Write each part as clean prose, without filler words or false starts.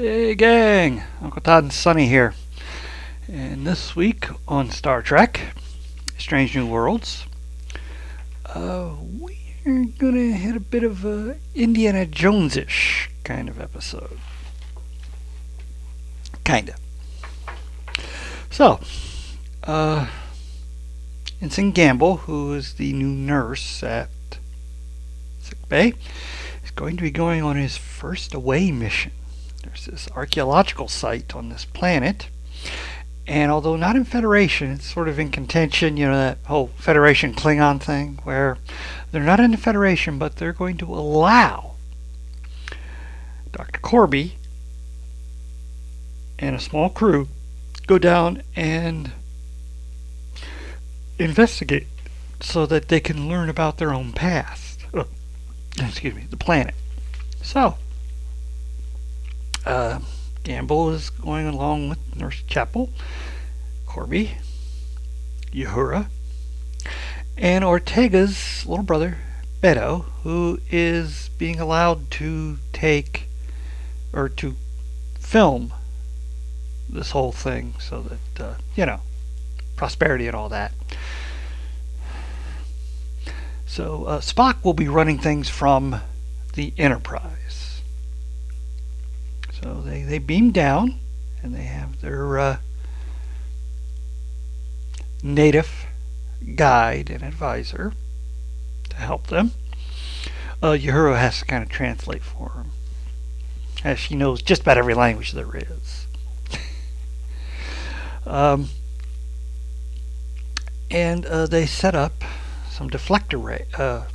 Hey gang, Uncle Todd and Sonny here. And this week on Star Trek, Strange New Worlds, we're gonna hit a bit of a Indiana Jones-ish kind of episode. Kinda. So, Ensign Gamble, who is the new nurse at sickbay, is going to be going on his first away mission. There's this archaeological site on this planet, and although not in Federation, it's sort of in contention, that whole Federation Klingon thing, where they're not in the Federation, but they're going to allow Dr. Corby and a small crew go down and investigate so that they can learn about their own past. The planet. So, Gamble is going along with Nurse Chapel, Corby, Uhura, and Ortega's little brother, Beto, who is being allowed to to film this whole thing so that, prosperity and all that. So Spock will be running things from the Enterprise. So they beam down, and they have their native guide and advisor to help them. Uhura has to kind of translate for them, as she knows just about every language there is. And they set up some deflector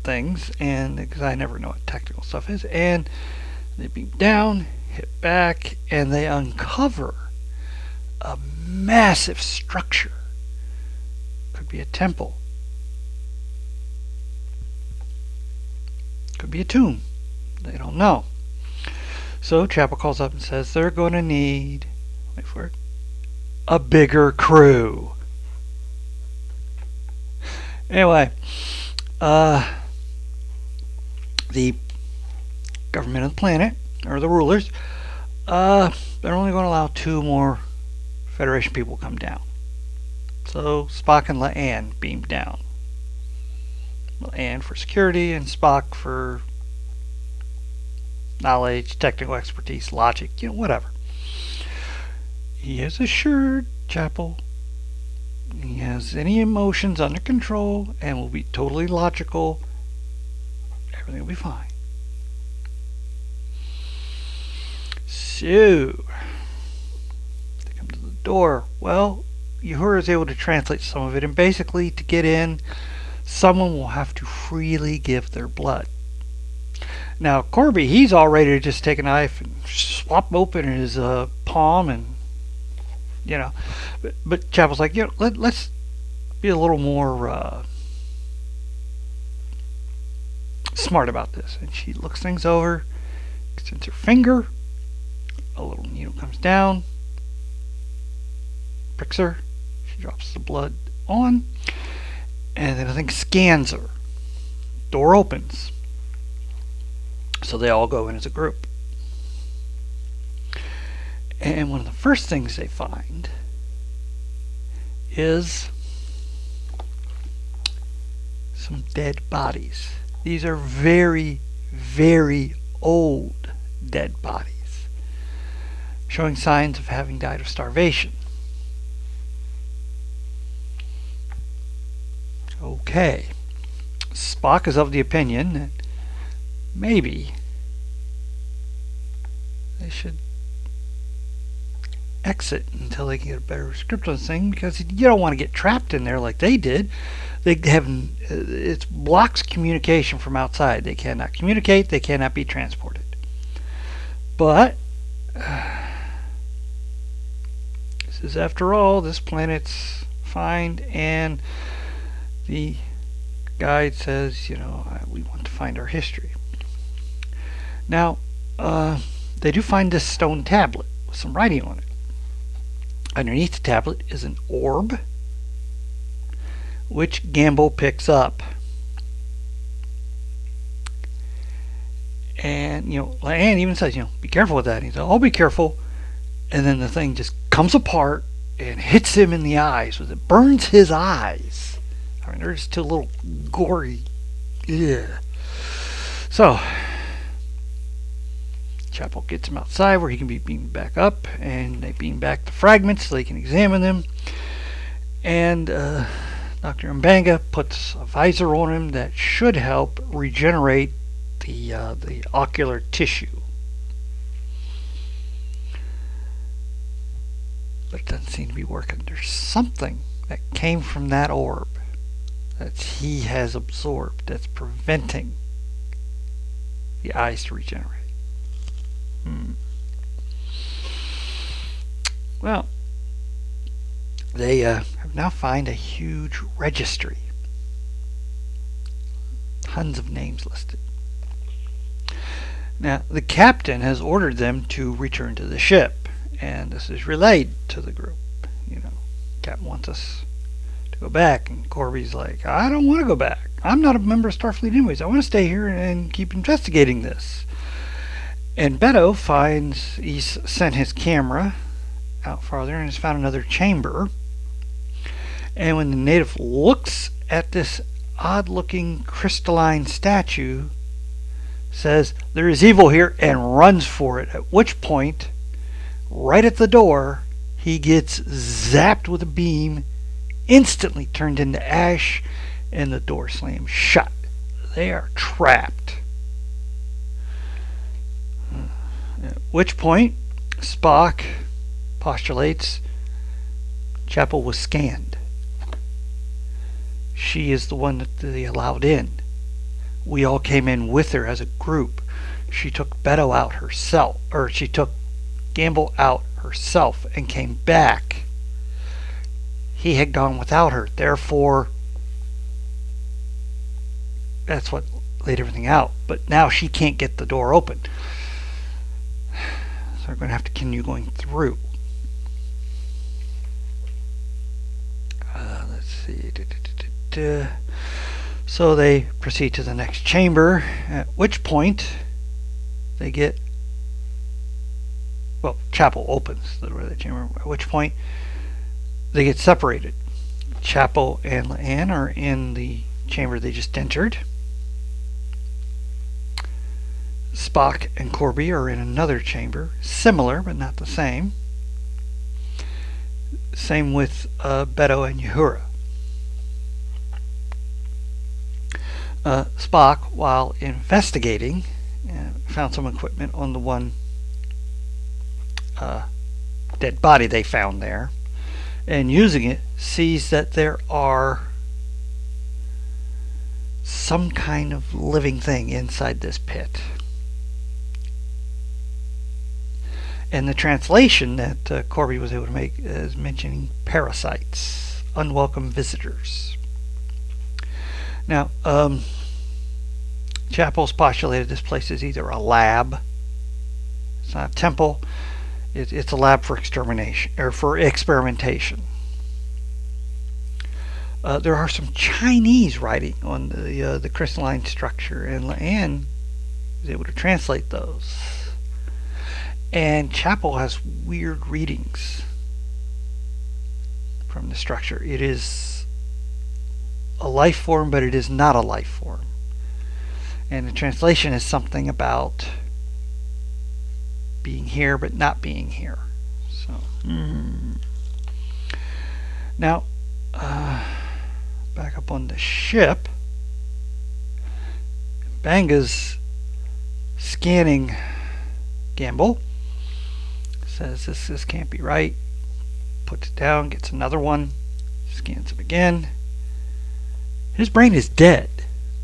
things, and because I never know what technical stuff is, and they beam down, hit back, and they uncover a massive structure. Could be a temple, could be a tomb. They don't know. So Chapel calls up and says they're going to need, wait for it, a bigger crew. Anyway, the government of the planet, or the rulers, they're only going to allow 2 more Federation people to come down. So Spock and La'an beam down. La'an for security, and Spock for knowledge, technical expertise, logic, whatever. He has assured Chapel he has any emotions under control and will be totally logical. Everything will be fine. So, they come to the door. Well, Uhura is able to translate some of it, and basically to get in, someone will have to freely give their blood. Now, Corby, he's all ready to just take a knife and swap open his palm and but Chapel's like, let's be a little more smart about this. And she looks things over, extends her finger, a little needle comes down, pricks her, she drops the blood on, and then I think scans her. Door opens. So they all go in as a group. And one of the first things they find is some dead bodies. These are very, very old dead bodies, showing signs of having died of starvation. Okay. Spock is of the opinion that maybe they should exit until they can get a better script on this thing, because you don't want to get trapped in there like they did. They have it blocks communication from outside. They cannot communicate. They cannot be transported. But this is, after all, this planet's fine, and the guide says, we want to find our history. Now, they do find this stone tablet with some writing on it. Underneath the tablet is an orb, which Gamble picks up. And, Leanne even says, be careful with that. And he says, I'll be careful. And then the thing just comes apart and hits him in the eyes. It burns his eyes. I mean, they're just a little gory. Yeah. So, Chapel gets him outside where he can be beamed back up. And they beam back the fragments so they can examine them. And Dr. Mbanga puts a visor on him that should help regenerate the ocular tissue. But it doesn't seem to be working. There's something that came from that orb that he has absorbed that's preventing the eyes to regenerate. Well, they have now found a huge registry. Tons of names listed. Now, the captain has ordered them to return to the ship, and this is relayed to the group. Captain wants us to go back, and Corby's like, I don't want to go back. I'm not a member of Starfleet anyways. I want to stay here and keep investigating this. And Beto finds he's sent his camera out farther and has found another chamber. And when the native looks at this odd-looking crystalline statue, says there is evil here and runs for it, at which point, right at the door, he gets zapped with a beam, instantly turned into ash, and the door slams shut. They are trapped. At which point, Spock postulates Chapel was scanned. She is the one that they allowed in. We all came in with her as a group. She took Beto out herself, or she took Gamble out herself and came back. He had gone without her. Therefore, that's what laid everything out. But now she can't get the door open. So we're going to have to continue going through. Let's see. So they proceed to the next chamber, at which point they get, Chapel opens the door of the chamber, at which point they get separated. Chapel and Leanne are in the chamber they just entered. Spock and Corby are in another chamber, similar but not the same. Same with Beto and Uhura. Spock, while investigating, found some equipment on the one dead body they found there, and using it, sees that there are some kind of living thing inside this pit. And the translation that Corby was able to make is mentioning parasites, unwelcome visitors. Now, Chapel's postulated this place is either a lab, it's not a temple, it's a lab for extermination or for experimentation. There are some Chinese writing on the crystalline structure, and Leanne is able to translate those. And Chapel has weird readings from the structure. It is a life form, but it is not a life form. And the translation is something about being here but not being here. So now back up on the ship, Banga's scanning Gamble, says this can't be right, puts it down, gets another one, scans him again. His brain is dead,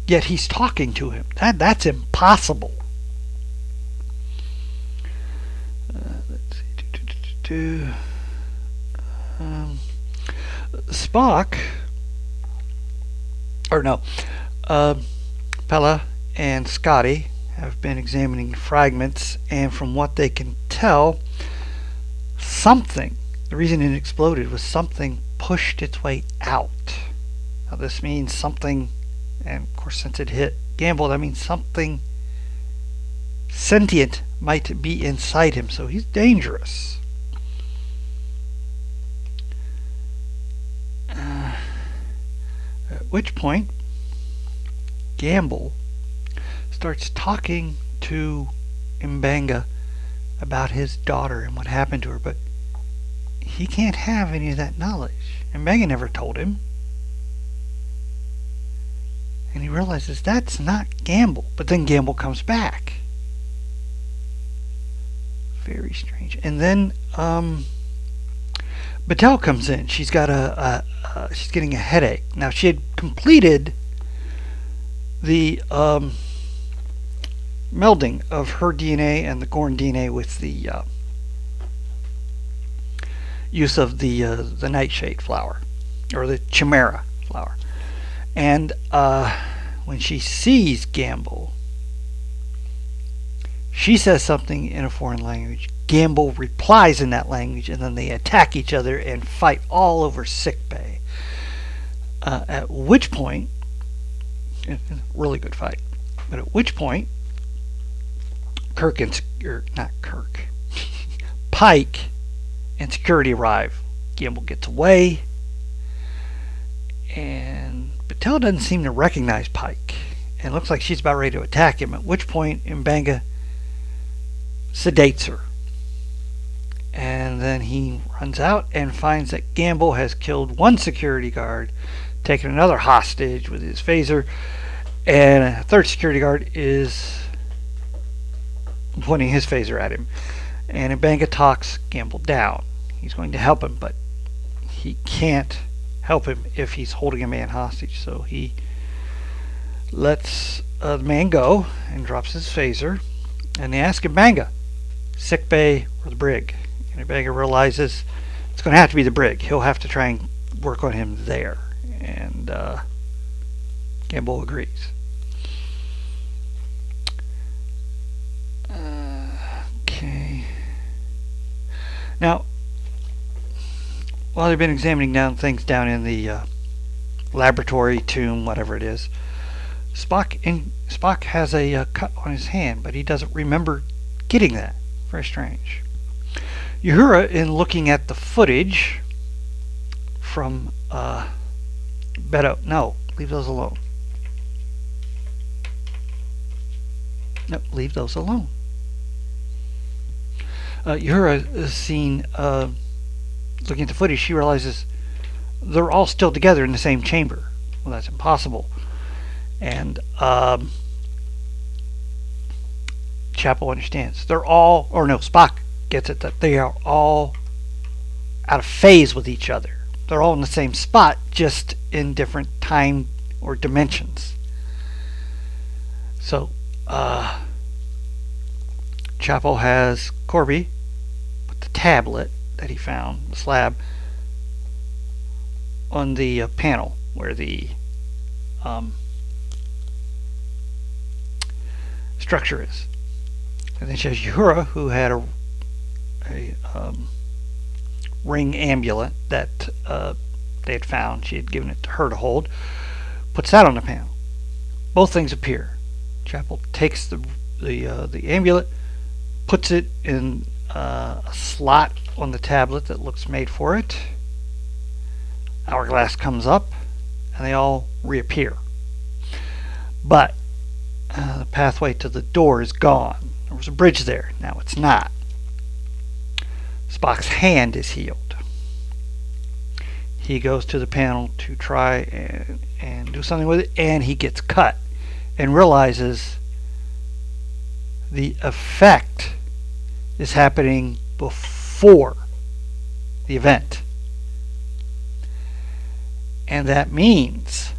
yet he's talking to him. That's impossible. Let's see. Spock, or no, Pella and Scotty have been examining fragments, and from what they can tell, something, the reason it exploded was something pushed its way out. Now this means something, and of course since it hit Gamble, that means something sentient might be inside him, so he's dangerous. At which point, Gamble starts talking to Mbanga about his daughter and what happened to her, but he can't have any of that knowledge. Mbanga never told him. And he realizes that's not Gamble, but then Gamble comes back. Very strange. And then Battelle comes in. She's got she's getting a headache. Now she had completed the melding of her DNA and the Gorn DNA with the use of the nightshade flower, or the chimera flower. And when she sees Gamble, she says something in a foreign language. Gamble replies in that language, and then they attack each other and fight all over sickbay. At which point, really good fight. But at which point, Pike and security arrive. Gamble gets away, and Battelle doesn't seem to recognize Pike, and looks like she's about ready to attack him. At which point, Mbanga sedates her, and then he runs out and finds that Gamble has killed one security guard, taken another hostage with his phaser, and a third security guard is pointing his phaser at him. And Mbanga talks Gamble down. He's going to help him, but he can't help him if he's holding a man hostage. So he lets the man go and drops his phaser. And they ask Mbanga, sickbay or the brig? And Mbanga realizes it's going to have to be the brig. He'll have to try and work on him there. And Gamble agrees. Okay. Now, while they've been examining things down in the laboratory, tomb, whatever it is, Spock has a cut on his hand, but he doesn't remember getting that. Very strange. Uhura, in looking at the footage from Beto, no, leave those alone. No, leave those alone. Uhura is seen looking at the footage. She realizes they're all still together in the same chamber. Well, that's impossible. And Chapel understands. They're all, or no, Spock gets it, that they are all out of phase with each other. They're all in the same spot, just in different time or dimensions. So, Chapel has Corby put the tablet that he found, the slab, on the panel where the structure is. And then she has Uhura, who had a ring amulet that they had found. She had given it to her to hold. Puts that on the panel. Both things appear. Chapel takes the amulet, puts it in a slot on the tablet that looks made for it. Hourglass comes up, and they all reappear. But the pathway to the door is gone. There was a bridge there. Now it's not. Spock's hand is healed. He goes to the panel to try and do something with it, and he gets cut and realizes the effect is happening before the event. And that means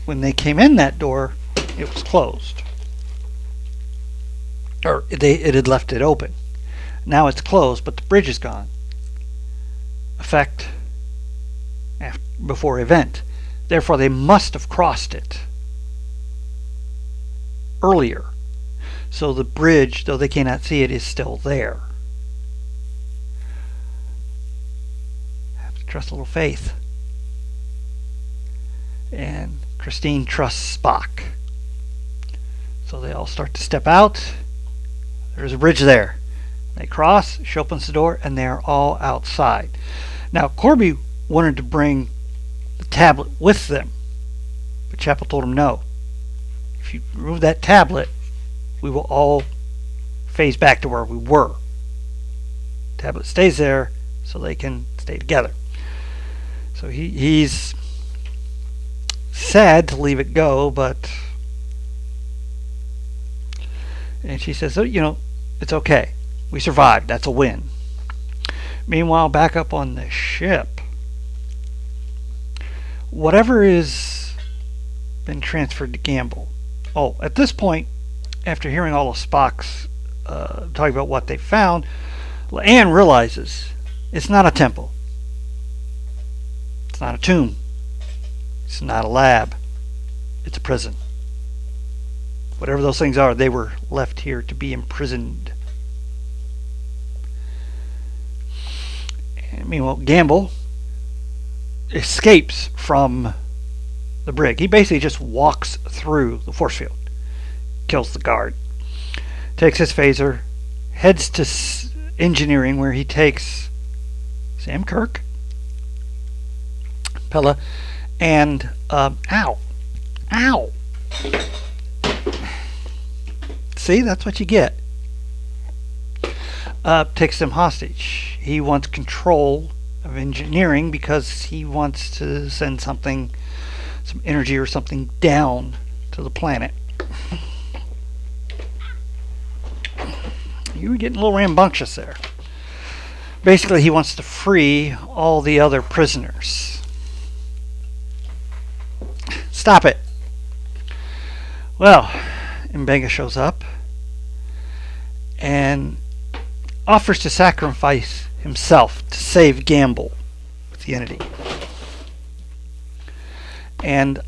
when they came in that door, it was closed. Or it had left it open. Now it's closed, but the bridge is gone. Effect before event. Therefore, they must have crossed it earlier. So the bridge, though they cannot see it, is still there. Have to trust a little faith. And Christine trusts Spock. So they all start to step out. There's a bridge there. They cross, she opens the door, and they're all outside. Now, Corby wanted to bring the tablet with them, but Chapel told him no. If you remove that tablet, we will all phase back to where we were. The tablet stays there so they can stay together. So he's sad to leave it go, but... And she says, oh, it's okay. We survived. That's a win. Meanwhile, back up on the ship, whatever is been transferred to Gamble. Oh, at this point, after hearing all of Spock's talking about what they found, Anne realizes it's not a temple. It's not a tomb. It's not a lab. It's a prison. Whatever those things are, they were left here to be imprisoned. And meanwhile, Gamble escapes from the brig. He basically just walks through the force field, kills the guard, takes his phaser, heads to engineering, where he takes Sam Kirk, Pella, and ow. See, that's what you get. Takes them hostage. He wants control of engineering because he wants to send some energy or something down to the planet. You were getting a little rambunctious there. Basically, he wants to free all the other prisoners. Stop it. Well, Mbenga shows up and offers to sacrifice himself to save Gamble with the entity. And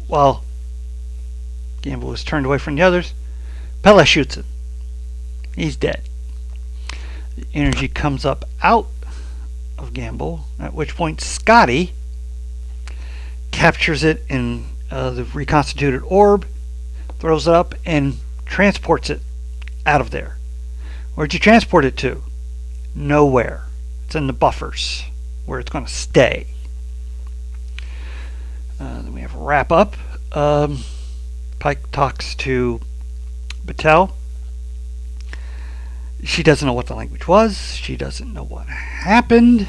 while Gamble was turned away from the others, Pella shoots him. He's dead. The energy comes up out of Gamble, at which point Scotty captures it in the reconstituted orb, throws it up, and transports it out of there. Where'd you transport it to? Nowhere. It's in the buffers, where it's going to stay. Then we have a wrap up. Pike talks to Battelle. She doesn't know what the language was. She doesn't know what happened.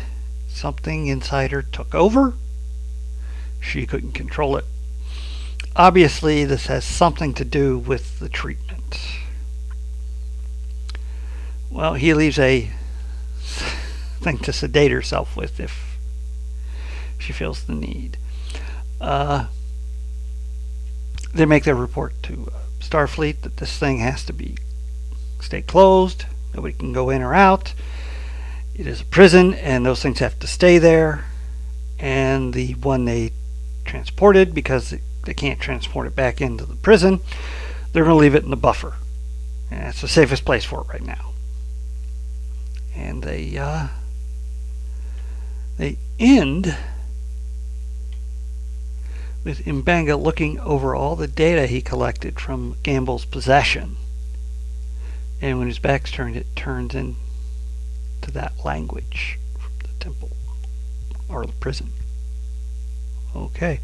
Something inside her took over. She couldn't control it. Obviously, this has something to do with the treatment. Well, he leaves a thing to sedate herself with if she feels the need. They make their report to Starfleet that this thing has to stay closed. Nobody can go in or out. It is a prison, and those things have to stay there. And the one they transported, because they can't transport it back into the prison, they're going to leave it in the buffer. And it's the safest place for it right now. And they end with Mbenga looking over all the data he collected from Gamble's possession. And when his back's turned, it turns into that language from the temple or the prison. Okay.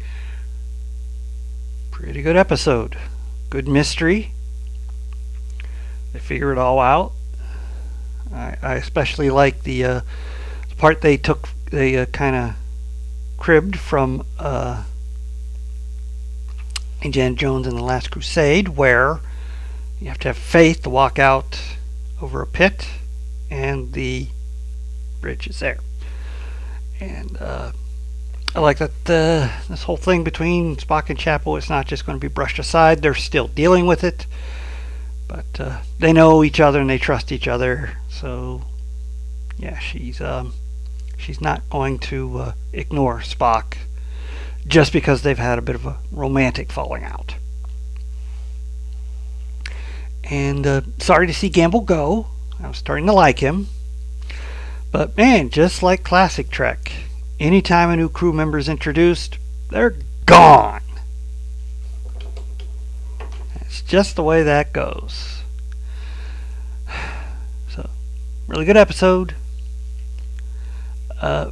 Pretty good episode. Good mystery. They figure it all out. I especially like the part they kind of cribbed from Indiana Jones and the Last Crusade, where you have to have faith to walk out over a pit, and the bridge is there. And I like that this whole thing between Spock and Chapel is not just going to be brushed aside. They're still dealing with it, but they know each other and they trust each other. So, yeah, she's not going to ignore Spock just because they've had a bit of a romantic falling out. And sorry to see Gamble go. I was starting to like him. But man, just like classic Trek, anytime a new crew member is introduced, they're gone. It's just the way that goes. So, really good episode.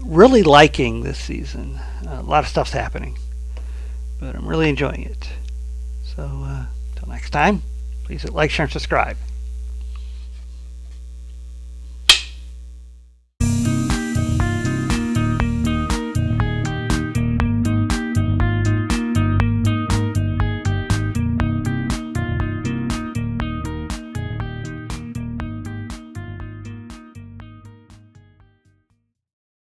Really liking this season. A lot of stuff's happening, but I'm really enjoying it. So, until next time, please hit like, share, and subscribe.